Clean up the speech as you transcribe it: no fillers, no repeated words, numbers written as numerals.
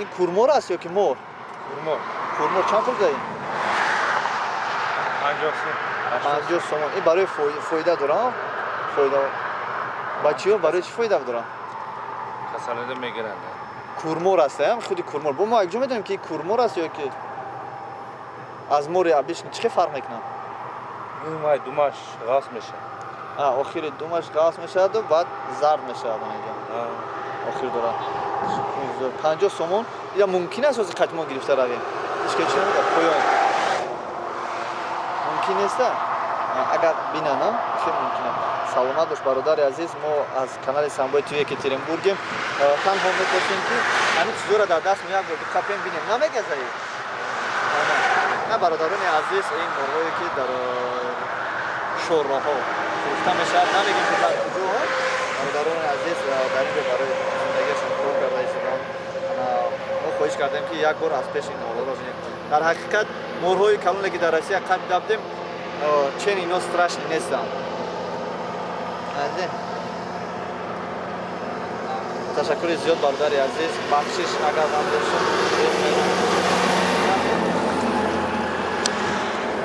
این کورمور است یا که مور؟ Kurmor. کورمور چند پول داریم؟ 50 so'm. 50 سومان. این برای فایده دارم؟ فایده بچه ها برای چی فایده دارم؟ Hasanede میگیرن. کورمور است هم خودی کورمور. با ما یک جا میدونیم که کورمور است یا که از مور ابیش چه فرق میکنه؟ این مای دوماش غاز میشه. آخر دومش قاس میشه و بعد زرد میشه اینجا. آخر داره 50 سومون یا ممکن است از قطمه گرفته رویم هیچ که چی نمیگه پایان ممکن است اگر بینه نه خیلی ممکنه سلامت باش برادر عزیز ما از کانال سامبای توی екатеринбургیم تنها می‌خواستیم که همین چیزا را در دست میاد و کاپین بینیم نمیگه زایی نه برادران عزیز این مرغایی که در شوراها فروخته میشه نمیگیم که در کجا برادران عزیز در اینجا برای زندگیشون کار کرده ایستادن ما خواهش کردیم که یک بار از پیش این مرغا را بینیم در حقیقت مرغای کلونی که در روسیه قد دادیم چنین اینا страшні نیستن تشکر زیاد برادر عزیز بخشش اگر من برسون